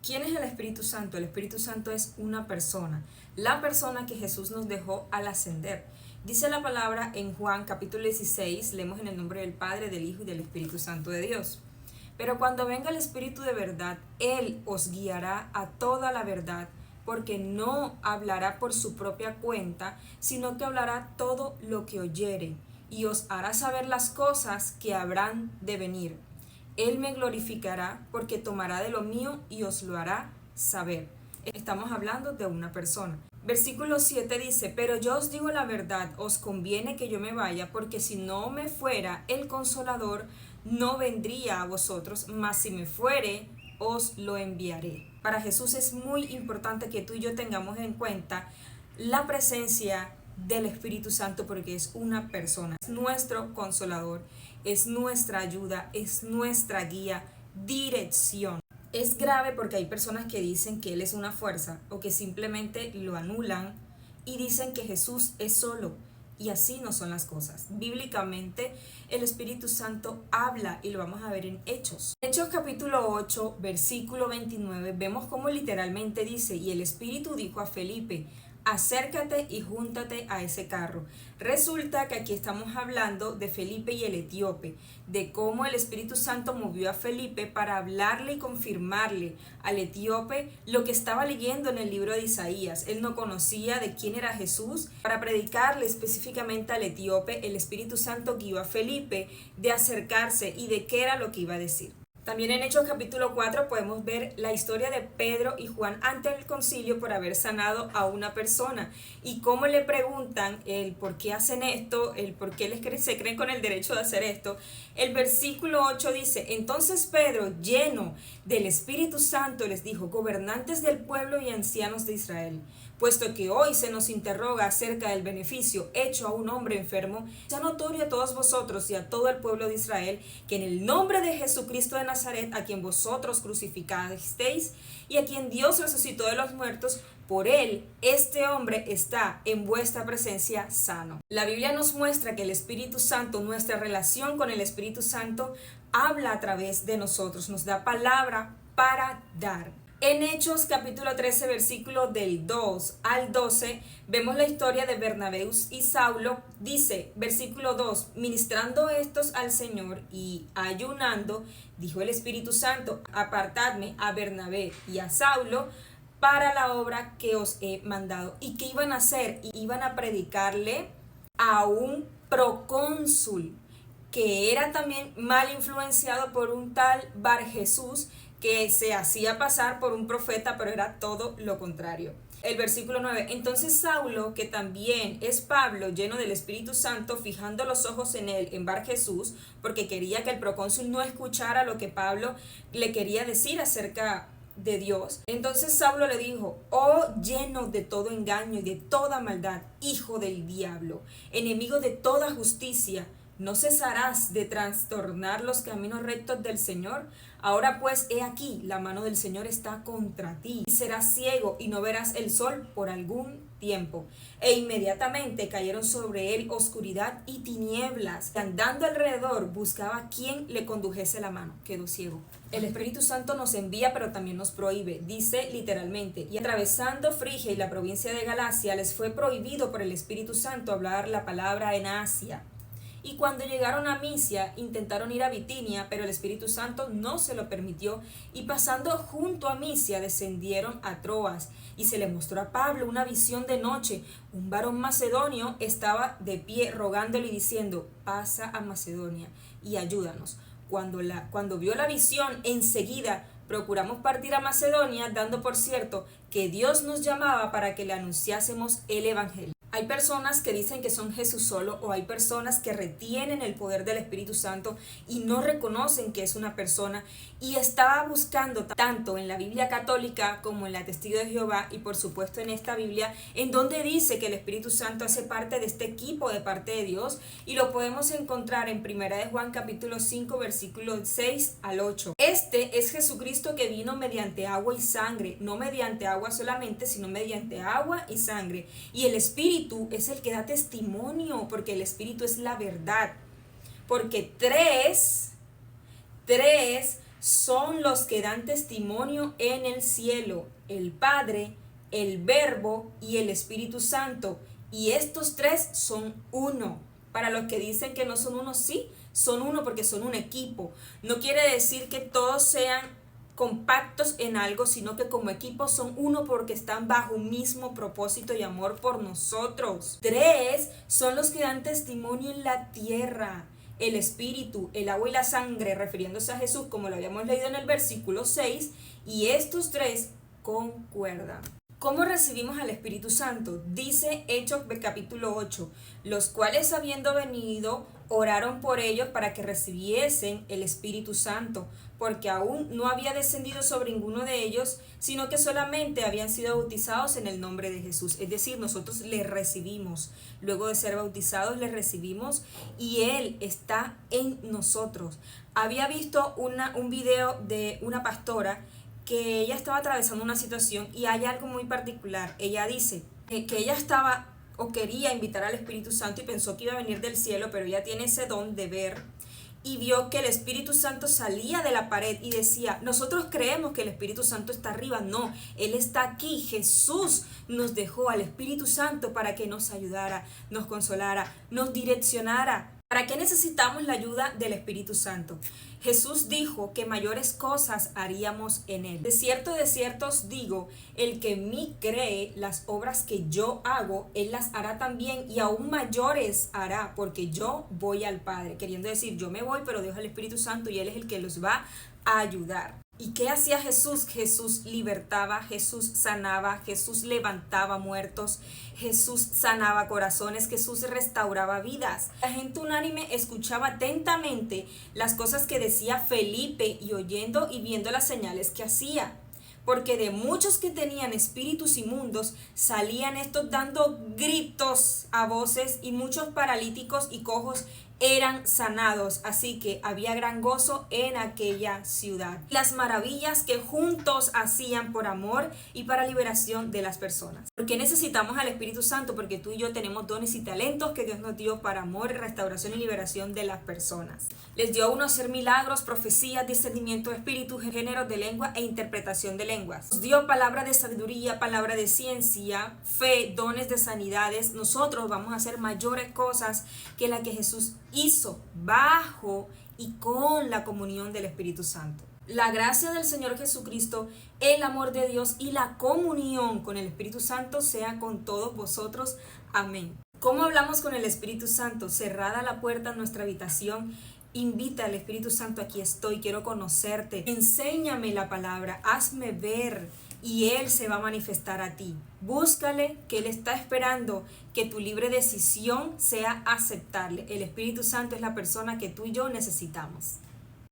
¿Quién es el Espíritu Santo? El Espíritu Santo es una persona, la persona que Jesús nos dejó al ascender. Dice la palabra en Juan capítulo 16, leemos en el nombre del Padre, del Hijo y del Espíritu Santo de Dios. Pero cuando venga el Espíritu de verdad, Él os guiará a toda la verdad, porque no hablará por su propia cuenta, sino que hablará todo lo que oyere, y os hará saber las cosas que habrán de venir. Él me glorificará, porque tomará de lo mío y os lo hará saber. Estamos hablando de una persona. Versículo 7 dice, pero yo os digo la verdad, os conviene que yo me vaya, porque si no me fuera, el Consolador no vendría a vosotros, mas si me fuere, os lo enviaré. Para Jesús es muy importante que tú y yo tengamos en cuenta la presencia del Espíritu Santo, porque es una persona, es nuestro Consolador, es nuestra ayuda, es nuestra guía, dirección. Es grave porque hay personas que dicen que Él es una fuerza o que simplemente lo anulan y dicen que Jesús es solo. Y así no son las cosas. Bíblicamente, el Espíritu Santo habla y lo vamos a ver en Hechos. Hechos capítulo 8, versículo 29, vemos cómo literalmente dice, y el Espíritu dijo a Felipe, acércate y júntate a ese carro. Resulta que aquí estamos hablando de Felipe y el etíope, de cómo el Espíritu Santo movió a Felipe para hablarle y confirmarle al etíope lo que estaba leyendo en el libro de Isaías. Él no conocía de quién era Jesús. Para predicarle específicamente al etíope, el Espíritu Santo guió a Felipe de acercarse y de qué era lo que iba a decir. También en Hechos capítulo 4 podemos ver la historia de Pedro y Juan ante el concilio por haber sanado a una persona y cómo le preguntan el por qué hacen esto, el por qué se creen con el derecho de hacer esto. El versículo 8 dice, entonces Pedro, lleno del Espíritu Santo, les dijo, gobernantes del pueblo y ancianos de Israel, puesto que hoy se nos interroga acerca del beneficio hecho a un hombre enfermo, sea notorio a todos vosotros y a todo el pueblo de Israel que en el nombre de Jesucristo de Nazaret, a quien vosotros crucificasteis y a quien Dios resucitó de los muertos, por él este hombre está en vuestra presencia sano. La Biblia nos muestra que el Espíritu Santo, nuestra relación con el Espíritu Santo, habla a través de nosotros, nos da palabra para dar. En Hechos capítulo 13, versículo del 2 al 12, vemos la historia de Bernabé y Saulo. Dice, versículo 2, ministrando estos al Señor y ayunando, dijo el Espíritu Santo, apartadme a Bernabé y a Saulo para la obra que os he mandado. ¿Y qué iban a hacer? Iban a predicarle a un procónsul que era también mal influenciado por un tal Bar Jesús, que se hacía pasar por un profeta, pero era todo lo contrario. El versículo 9, entonces Saulo, que también es Pablo, lleno del Espíritu Santo, fijando los ojos en él, en Bar Jesús, porque quería que el procónsul no escuchara lo que Pablo le quería decir acerca de Dios. Entonces Saulo le dijo, oh lleno de todo engaño y de toda maldad, hijo del diablo, enemigo de toda justicia, ¿no cesarás de trastornar los caminos rectos del Señor? Ahora pues, he aquí, la mano del Señor está contra ti. Y serás ciego y no verás el sol por algún tiempo. E inmediatamente cayeron sobre él oscuridad y tinieblas. Y andando alrededor, buscaba quien le condujese la mano. Quedó ciego. El Espíritu Santo nos envía, pero también nos prohíbe. Dice literalmente, y atravesando Frigia y la provincia de Galacia, les fue prohibido por el Espíritu Santo hablar la palabra en Asia. Y cuando llegaron a Misia, intentaron ir a Bitinia, pero el Espíritu Santo no se lo permitió. Y pasando junto a Misia, descendieron a Troas. Y se le mostró a Pablo una visión de noche. Un varón macedonio estaba de pie rogándole y diciendo, pasa a Macedonia y ayúdanos. Cuando vio la visión, enseguida procuramos partir a Macedonia, dando por cierto que Dios nos llamaba para que le anunciásemos el Evangelio. Hay personas que dicen que son Jesús solo, o hay personas que retienen el poder del Espíritu Santo y no reconocen que es una persona, y estaba buscando tanto en la Biblia católica como en la Testigo de Jehová y por supuesto en esta Biblia, en donde dice que el Espíritu Santo hace parte de este equipo de parte de Dios, y lo podemos encontrar en 1 de Juan capítulo 5 versículos 6 al 8. Este es Jesucristo que vino mediante agua y sangre, no mediante agua solamente, sino mediante agua y sangre, y el Espíritu es el que da testimonio, porque el Espíritu es la verdad. Porque tres son los que dan testimonio en el cielo, el Padre, el Verbo y el Espíritu Santo. Y estos tres son uno. Para los que dicen que no son uno, sí, son uno porque son un equipo. No quiere decir que todos sean compactos en algo, sino que como equipo son uno porque están bajo un mismo propósito y amor por nosotros. Tres son los que dan testimonio en la tierra: el Espíritu, el agua y la sangre, refiriéndose a Jesús, como lo habíamos leído en el versículo 6, y estos tres concuerdan. ¿Cómo recibimos al Espíritu Santo? Dice Hechos capítulo 8, los cuales habiendo venido oraron por ellos para que recibiesen el Espíritu Santo, porque aún no había descendido sobre ninguno de ellos, sino que solamente habían sido bautizados en el nombre de Jesús. Es decir, nosotros le recibimos, luego de ser bautizados le recibimos y Él está en nosotros. Había visto un video de una pastora que ella estaba atravesando una situación y hay algo muy particular. Ella dice que ella estaba o quería invitar al Espíritu Santo y pensó que iba a venir del cielo, pero ella tiene ese don de ver y vio que el Espíritu Santo salía de la pared y decía, nosotros creemos que el Espíritu Santo está arriba. No, Él está aquí. Jesús nos dejó al Espíritu Santo para que nos ayudara, nos consolara, nos direccionara. ¿Para qué necesitamos la ayuda del Espíritu Santo? Jesús dijo que mayores cosas haríamos en Él. De cierto os digo, el que en mí cree, las obras que yo hago, Él las hará también y aún mayores hará, porque yo voy al Padre. Queriendo decir, yo me voy, pero dejo al Espíritu Santo y Él es el que los va a ayudar. ¿Y qué hacía Jesús? Jesús libertaba, Jesús sanaba, Jesús levantaba muertos, Jesús sanaba corazones, Jesús restauraba vidas. La gente unánime escuchaba atentamente las cosas que decía Felipe y oyendo y viendo las señales que hacía. Porque de muchos que tenían espíritus inmundos salían estos dando gritos a voces y muchos paralíticos y cojos eran sanados, así que había gran gozo en aquella ciudad. Las maravillas que juntos hacían por amor y para liberación de las personas. ¿Por qué necesitamos al Espíritu Santo? Porque tú y yo tenemos dones y talentos que Dios nos dio para amor, restauración y liberación de las personas. Les dio a uno hacer milagros, profecías, discernimiento de espíritus, géneros de lengua e interpretación de lenguas. Nos dio palabra de sabiduría, palabra de ciencia, fe, dones de sanidades. Nosotros vamos a hacer mayores cosas que la que Jesús hizo bajo y con la comunión del Espíritu Santo. La gracia del Señor Jesucristo, el amor de Dios y la comunión con el Espíritu Santo sea con todos vosotros. Amén. ¿Cómo hablamos con el Espíritu Santo? Cerrada la puerta en nuestra habitación, invita al Espíritu Santo, aquí estoy, quiero conocerte, enséñame la palabra, hazme ver y Él se va a manifestar a ti. Búscale, que Él está esperando que tu libre decisión sea aceptarle. El Espíritu Santo es la persona que tú y yo necesitamos.